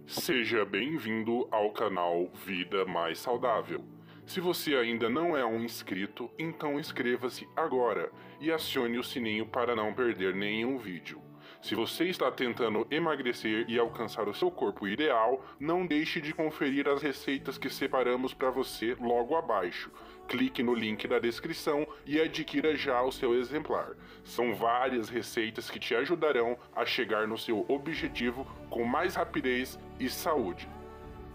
Seja bem-vindo ao canal Vida Mais Saudável. Se você ainda não é um inscrito, então inscreva-se agora e acione o sininho para não perder nenhum vídeo. Se você está tentando emagrecer e alcançar o seu corpo ideal, não deixe de conferir as receitas que separamos para você logo abaixo. Clique no link da descrição e adquira já o seu exemplar. São várias receitas que te ajudarão a chegar no seu objetivo com mais rapidez e saúde.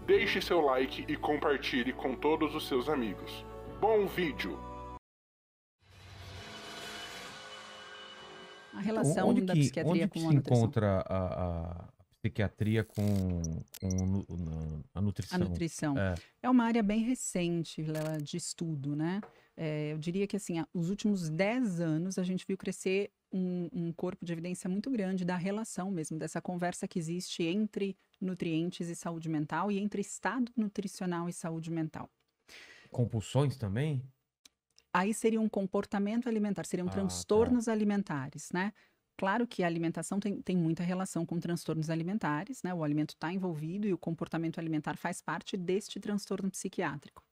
Deixe seu like e compartilhe com todos os seus amigos. Bom vídeo! A relação da psiquiatria onde que com se a nutrição. encontra a psiquiatria com a nutrição? A nutrição. É uma área bem recente, Léla, de estudo, né? Eu diria que, assim, os últimos 10 anos a gente viu crescer um corpo de evidência muito grande da relação mesmo, dessa conversa que existe entre nutrientes e saúde mental e entre estado nutricional e saúde mental. Compulsões também? Aí seria um comportamento alimentar, seriam transtornos alimentares, né? Claro que a alimentação tem muita relação com transtornos alimentares, né? O alimento está envolvido e o comportamento alimentar faz parte deste transtorno psiquiátrico.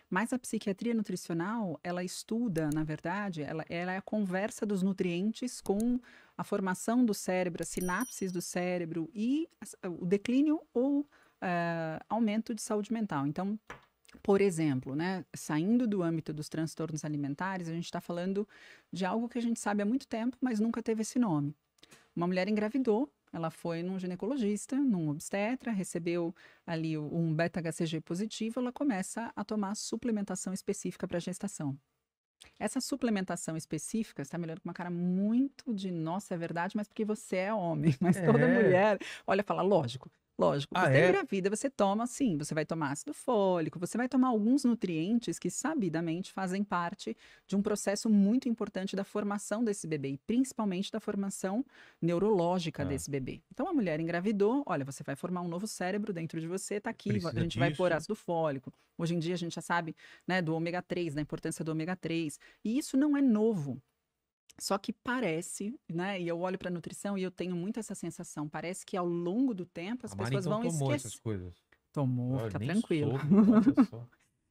Mas a psiquiatria nutricional, ela estuda, na verdade, ela é a conversa dos nutrientes com a formação do cérebro, as sinapses do cérebro e o declínio ou aumento de saúde mental. Então, por exemplo, né, saindo do âmbito dos transtornos alimentares, a gente está falando de algo que a gente sabe há muito tempo, mas nunca teve esse nome. Uma mulher engravidou, ela foi num ginecologista, num obstetra, recebeu ali um beta-HCG positivo, ela começa a tomar suplementação específica para gestação. Essa suplementação específica, você está me olhando com uma cara muito de, nossa, é verdade, mas porque você é homem, mas toda mulher, olha, fala, lógico, você engravida, você toma, sim, você vai tomar ácido fólico, você vai tomar alguns nutrientes que sabidamente fazem parte de um processo muito importante da formação desse bebê, e principalmente da formação neurológica desse bebê. Então, a mulher engravidou, olha, você vai formar um novo cérebro dentro de você, tá aqui, a gente vai pôr ácido fólico. Hoje em dia a gente já sabe, né, do ômega 3, da importância do ômega 3, e isso não é novo. Só que parece, né? E eu olho para a nutrição e eu tenho muito essa sensação. Parece que ao longo do tempo as pessoas vão tomou esquecer. essas coisas. Tomou, fica tranquilo.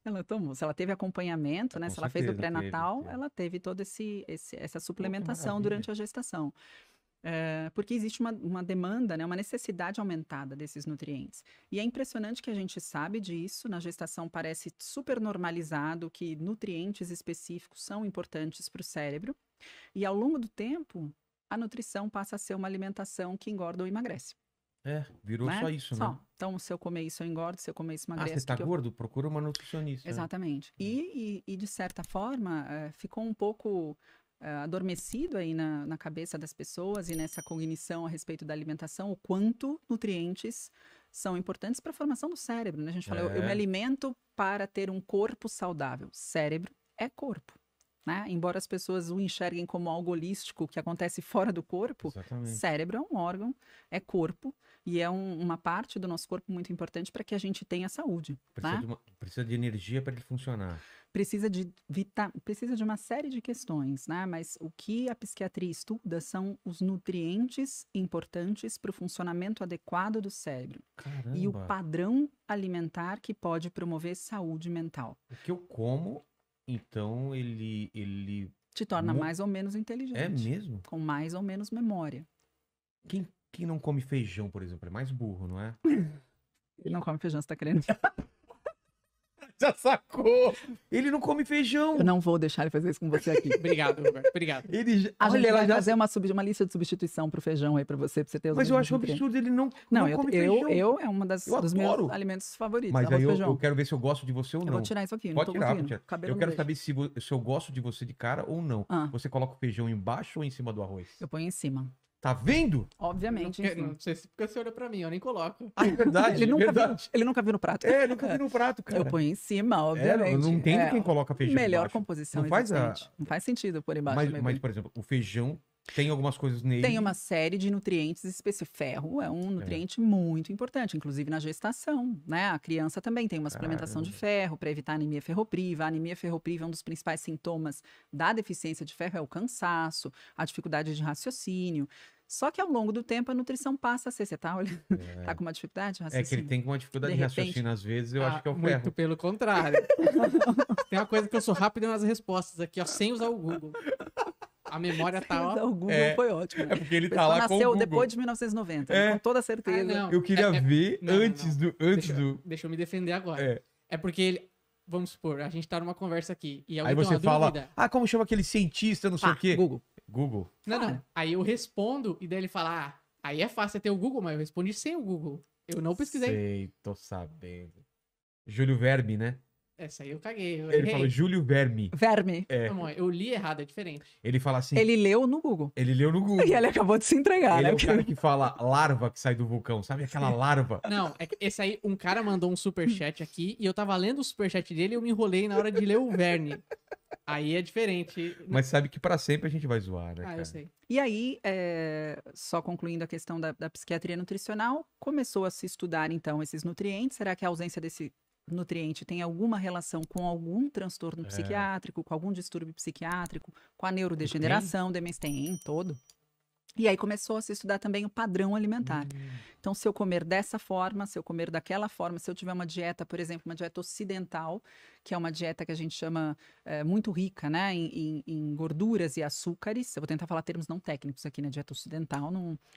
Ela tomou. Se ela teve acompanhamento, né? Se ela fez o pré-natal, ela teve toda essa suplementação durante a gestação. Porque existe uma demanda, né, uma necessidade aumentada desses nutrientes. E é impressionante que a gente sabe disso, na gestação parece super normalizado que nutrientes específicos são importantes para o cérebro, e ao longo do tempo, a nutrição passa a ser uma alimentação que engorda ou emagrece. Virou só isso, né? Então, se eu comer isso, eu engordo, se eu comer isso, emagrece. Você tá gordo? Procura uma nutricionista. Exatamente. E de certa forma, ficou um pouco adormecido aí na cabeça das pessoas e nessa cognição a respeito da alimentação, o quanto nutrientes são importantes para a formação do cérebro, né? A gente fala, eu me alimento para ter um corpo saudável. Cérebro é corpo, né? Embora as pessoas o enxerguem como algo holístico que acontece fora do corpo, cérebro é um órgão, é corpo, e é uma parte do nosso corpo muito importante para que a gente tenha saúde. Precisa de energia para ele funcionar. Precisa de uma série de questões, né? Mas o que a psiquiatria estuda são os nutrientes importantes para o funcionamento adequado do cérebro. Caramba. E o padrão alimentar que pode promover saúde mental. O que eu como, então, ele te torna mais ou menos inteligente. É mesmo? Com mais ou menos memória. Quem não come feijão, por exemplo, é mais burro, não é? Ele não come feijão, você tá querendo... Já sacou! Ele não come feijão! Eu não vou deixar ele fazer isso com você aqui. Obrigado, Roberto. Obrigado. A gente vai fazer uma lista de substituição pro feijão aí pra você ter os. Mas eu acho absurdo ele não come feijão. Eu é uma dos meus alimentos favoritos. Mas aí eu quero ver se eu gosto de você ou não. Eu vou tirar isso aqui, pode tirar. Eu quero saber se eu gosto de você de cara ou não. Você coloca o feijão embaixo ou em cima do arroz? Eu ponho em cima. Tá vendo? Obviamente. Não sei se porque você olha pra mim, eu nem coloco. É verdade, ele nunca viu no prato. Nunca vi no prato, cara. Eu ponho em cima, obviamente. Eu não entendo quem coloca feijão melhor embaixo. Composição, não faz sentido por embaixo. Mas, por exemplo, o feijão tem algumas coisas nele. Tem uma série de nutrientes específicos. Ferro é um nutriente muito importante, inclusive na gestação, né? A criança também tem uma suplementação de ferro para evitar anemia ferropriva. A anemia ferropriva é um dos principais sintomas da deficiência de ferro, é o cansaço, a dificuldade de raciocínio. Só que ao longo do tempo a nutrição passa a ser. Você tá olhando, tá com uma dificuldade de É raciocínio? que ele tem uma dificuldade de raciocínio às vezes, eu acho que é o Muito ferro. pelo contrário. Tem uma coisa que eu sou rápido nas respostas aqui, ó, sem usar o Google. A memória tá, ó. O Google foi ótimo. É porque ele A tá pessoa lá com o nasceu Google. depois de 1990, com toda certeza. Ah, não. Eu queria ver não, antes não. do... Antes do... Deixa eu me defender agora. É porque ele... Vamos supor, a gente tá numa conversa aqui e Aí alguém tem você uma fala, dúvida. como chama aquele cientista, não sei o quê. Google. Google. Não. Aí eu respondo e daí ele fala, aí é fácil ter o Google, mas eu respondi sem o Google. Eu não pesquisei. Sei, tô sabendo. Júlio Verme, né? Essa aí eu caguei. Eu Ele errei. falou Júlio Verme. Verme. Não, eu li errado, é diferente. Ele fala assim... Ele leu no Google. Ele leu no Google. E ele acabou de se entregar, Ele né? é o cara que fala larva que sai do vulcão, sabe? Aquela larva. Não, é que esse aí, um cara mandou um superchat aqui e eu tava lendo o superchat dele e eu me enrolei na hora de ler o Verne. Aí é diferente. Mas sabe que pra sempre a gente vai zoar, né, cara? Eu sei. E aí, só concluindo a questão da psiquiatria nutricional, começou a se estudar, então, esses nutrientes. Será que a ausência desse nutriente tem alguma relação com algum transtorno psiquiátrico, com algum distúrbio psiquiátrico, com a neurodegeneração, demência? Tem, todo. E aí começou a se estudar também o padrão alimentar. Então, se eu comer dessa forma, se eu comer daquela forma, se eu tiver uma dieta, por exemplo, uma dieta ocidental, que é uma dieta que a gente chama muito rica, né, em gorduras e açúcares. Eu vou tentar falar termos não técnicos aqui, né, dieta ocidental,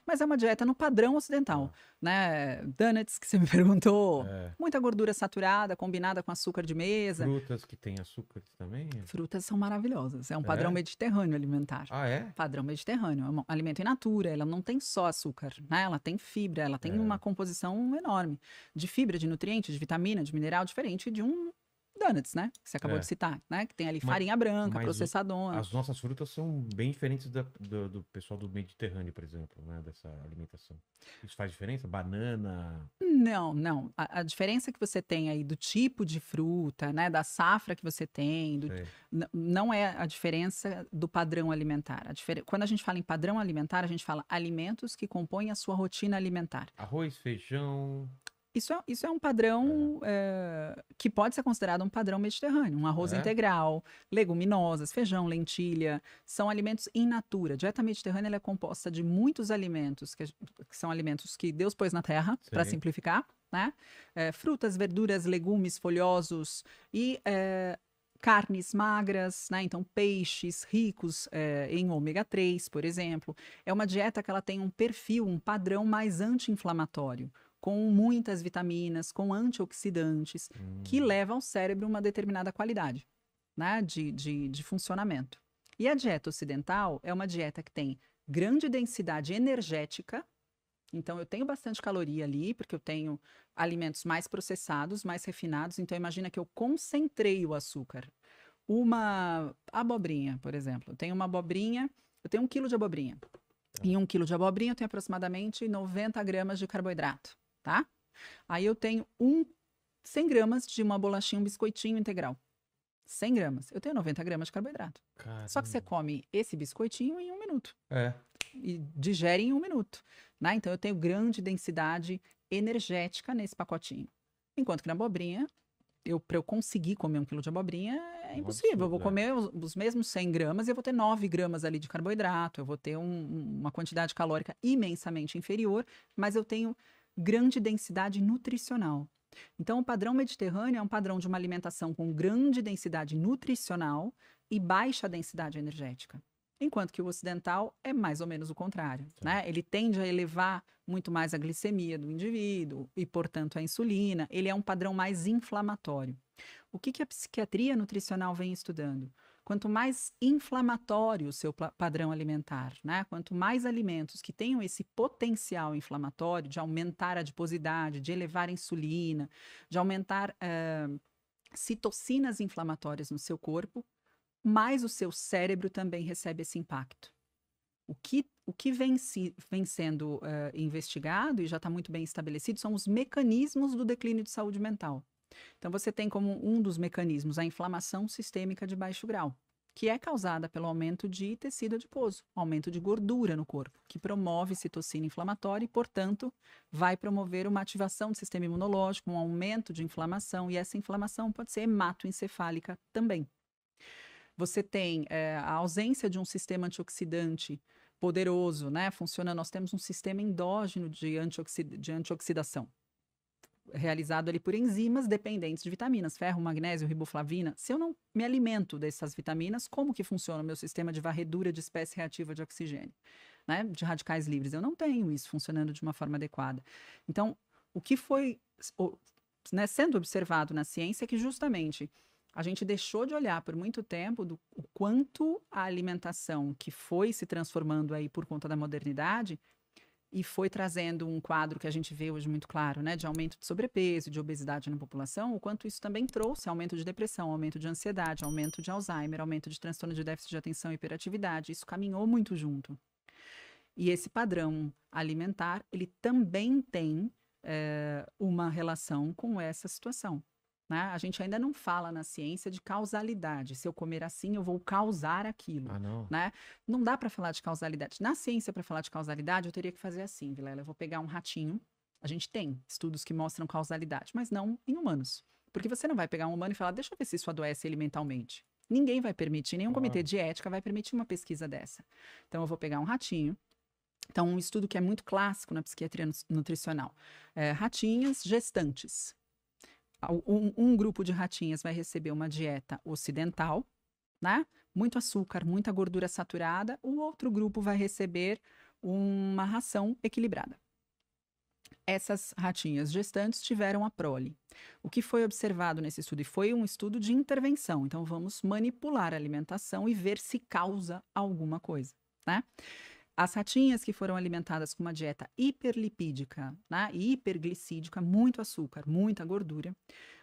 mas é uma dieta no padrão ocidental, né, donuts, que você me perguntou, muita gordura saturada, combinada com açúcar de mesa. Frutas que tem açúcar também? Frutas são maravilhosas, é um padrão mediterrâneo alimentar. Ah, é? Padrão mediterrâneo, é um alimento in natura, ela não tem só açúcar, né, ela tem fibra, ela tem uma composição enorme de fibra, de nutrientes, de vitamina, de mineral, diferente de um donuts, né? Que você acabou de citar, né? Que tem ali farinha branca, processadona. As nossas frutas são bem diferentes do pessoal do Mediterrâneo, por exemplo, né? Dessa alimentação. Isso faz diferença? Banana? Não. A diferença que você tem aí do tipo de fruta, né? Da safra que você tem, não é a diferença do padrão alimentar. Quando a gente fala em padrão alimentar, a gente fala alimentos que compõem a sua rotina alimentar. Arroz, feijão... Isso é um padrão que pode ser considerado um padrão mediterrâneo. Um arroz integral, leguminosas, feijão, lentilha, são alimentos in natura. A dieta mediterrânea ela é composta de muitos alimentos, que são alimentos que Deus pôs na terra, para simplificar, né? Frutas, verduras, legumes, folhosos e carnes magras, né? Então peixes ricos em ômega 3, por exemplo. É uma dieta que ela tem um perfil, um padrão mais anti-inflamatório, com muitas vitaminas, com antioxidantes, que leva ao cérebro uma determinada qualidade, né, de funcionamento. E a dieta ocidental é uma dieta que tem grande densidade energética, então eu tenho bastante caloria ali, porque eu tenho alimentos mais processados, mais refinados, então imagina que eu concentrei o açúcar. Uma abobrinha, por exemplo, eu tenho 1 quilo de abobrinha. Em 1 quilo de abobrinha eu tenho aproximadamente 90 gramas de carboidrato. Tá? Aí eu tenho 100 gramas de uma bolachinha, um biscoitinho integral. 100 gramas. Eu tenho 90 gramas de carboidrato. Caramba. Só que você come esse biscoitinho em 1 minuto. E digere em 1 minuto. Né? Então eu tenho grande densidade energética nesse pacotinho. Enquanto que na abobrinha, para eu conseguir comer 1 quilo de abobrinha, é impossível. Eu vou comer os mesmos 100 gramas e eu vou ter 9 gramas ali de carboidrato. Eu vou ter uma quantidade calórica imensamente inferior, mas eu tenho grande densidade nutricional. Então, o padrão mediterrâneo é um padrão de uma alimentação com grande densidade nutricional e baixa densidade energética. Enquanto que o ocidental é mais ou menos o contrário, né? Ele tende a elevar muito mais a glicemia do indivíduo e, portanto, a insulina. Ele é um padrão mais inflamatório. O que a psiquiatria nutricional vem estudando? Quanto mais inflamatório o seu padrão alimentar, né? Quanto mais alimentos que tenham esse potencial inflamatório de aumentar a adiposidade, de elevar a insulina, de aumentar citocinas inflamatórias no seu corpo, mais o seu cérebro também recebe esse impacto. O que vem sendo investigado e já está muito bem estabelecido são os mecanismos do declínio de saúde mental. Então, você tem como um dos mecanismos a inflamação sistêmica de baixo grau, que é causada pelo aumento de tecido adiposo, aumento de gordura no corpo, que promove citocina inflamatória e, portanto, vai promover uma ativação do sistema imunológico, um aumento de inflamação, e essa inflamação pode ser hematoencefálica também. Você tem a ausência de um sistema antioxidante poderoso, né? Funciona, nós temos um sistema endógeno de antioxidação, realizado ali por enzimas dependentes de vitaminas, ferro, magnésio, riboflavina. Se eu não me alimento dessas vitaminas, como que funciona o meu sistema de varredura de espécie reativa de oxigênio, né? De radicais livres? Eu não tenho isso funcionando de uma forma adequada. Então, o que foi, né, sendo observado na ciência é que justamente a gente deixou de olhar por muito tempo o quanto a alimentação que foi se transformando aí por conta da modernidade e foi trazendo um quadro que a gente vê hoje muito claro, né, de aumento de sobrepeso, de obesidade na população, o quanto isso também trouxe aumento de depressão, aumento de ansiedade, aumento de Alzheimer, aumento de transtorno de déficit de atenção e hiperatividade. Isso caminhou muito junto. E esse padrão alimentar, ele também tem uma relação com essa situação, né? A gente ainda não fala na ciência de causalidade. Se eu comer assim, eu vou causar aquilo. Ah, não. Né? Não dá para falar de causalidade. Na ciência, para falar de causalidade, eu teria que fazer assim, Vilela. Eu vou pegar um ratinho. A gente tem estudos que mostram causalidade, mas não em humanos. Porque você não vai pegar um humano e falar, deixa eu ver se isso adoece ele mentalmente. Ninguém vai permitir, nenhum comitê de ética vai permitir uma pesquisa dessa. Então, eu vou pegar um ratinho. Então, um estudo que é muito clássico na psiquiatria nutricional. Ratinhas gestantes. Um grupo de ratinhas vai receber uma dieta ocidental, né? Muito açúcar, muita gordura saturada. O outro grupo vai receber uma ração equilibrada. Essas ratinhas gestantes tiveram a prole. O que foi observado nesse estudo? E foi um estudo de intervenção. Então, vamos manipular a alimentação e ver se causa alguma coisa, né? As ratinhas que foram alimentadas com uma dieta hiperlipídica, né, e hiperglicídica, muito açúcar, muita gordura,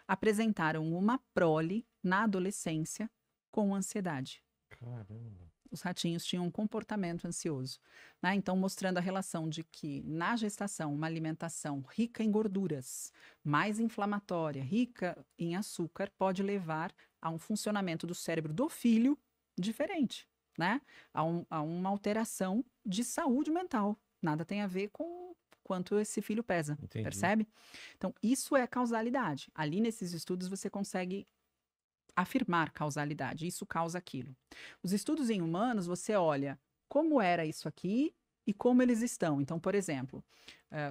apresentaram uma prole na adolescência com ansiedade. Caramba. Os ratinhos tinham um comportamento ansioso, né? Então, mostrando a relação de que na gestação, uma alimentação rica em gorduras, mais inflamatória, rica em açúcar, pode levar a um funcionamento do cérebro do filho diferente. Né? A uma alteração de saúde mental. Nada tem a ver com quanto esse filho pesa, Entendi. Percebe? Então, isso é causalidade. Ali nesses estudos você consegue afirmar causalidade, isso causa aquilo. Os estudos em humanos, você olha como era isso aqui e como eles estão. Então, por exemplo,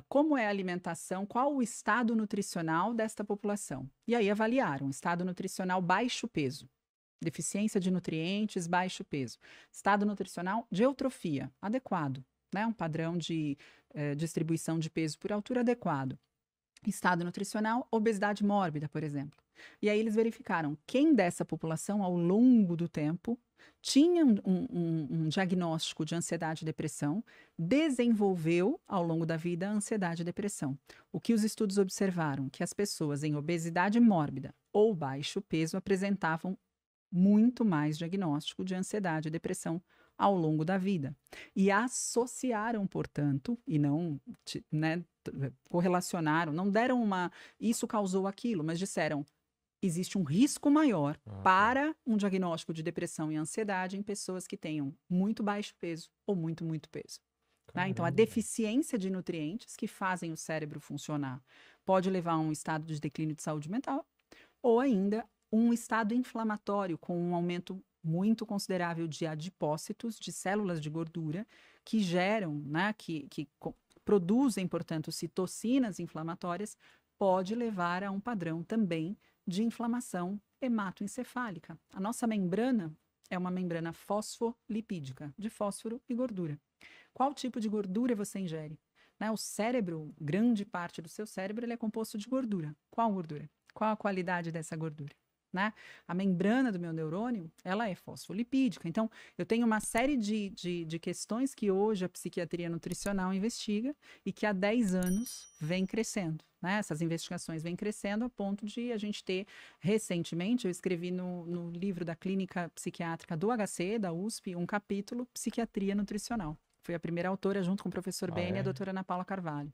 como é a alimentação, qual o estado nutricional desta população? E aí avaliaram, estado nutricional baixo peso. Deficiência de nutrientes, baixo peso. Estado nutricional de eutrofia, adequado, né? Um padrão de distribuição de peso por altura adequado. Estado nutricional, obesidade mórbida, por exemplo. E aí eles verificaram quem dessa população, ao longo do tempo, tinha um diagnóstico de ansiedade e depressão, desenvolveu, ao longo da vida, a ansiedade e depressão. O que os estudos observaram? Que as pessoas em obesidade mórbida ou baixo peso apresentavam muito mais diagnóstico de ansiedade e depressão ao longo da vida. E associaram, portanto, e não, né, correlacionaram, não deram isso causou aquilo, mas disseram, existe um risco maior para um diagnóstico de depressão e ansiedade em pessoas que tenham muito baixo peso ou muito peso. Tá? Então, a deficiência de nutrientes que fazem o cérebro funcionar pode levar a um estado de declínio de saúde mental ou ainda um estado inflamatório com um aumento muito considerável de adipócitos, de células de gordura, que geram, né, que produzem, portanto, citocinas inflamatórias, pode levar a um padrão também de inflamação hematoencefálica. A nossa membrana é uma membrana fosfolipídica, de fósforo e gordura. Qual tipo de gordura você ingere? Né, o cérebro, grande parte do seu cérebro, ele é composto de gordura. Qual gordura? Qual a qualidade dessa gordura? Né? A membrana do meu neurônio, ela é fosfolipídica. Então, eu tenho uma série de questões que hoje a psiquiatria nutricional investiga e que há 10 anos vem crescendo. Né? Essas investigações vêm crescendo a ponto de a gente ter, recentemente, eu escrevi no livro da Clínica Psiquiátrica do HC, da USP, um capítulo Psiquiatria Nutricional. Fui a primeira autora, junto com o professor Ben e a doutora Ana Paula Carvalho.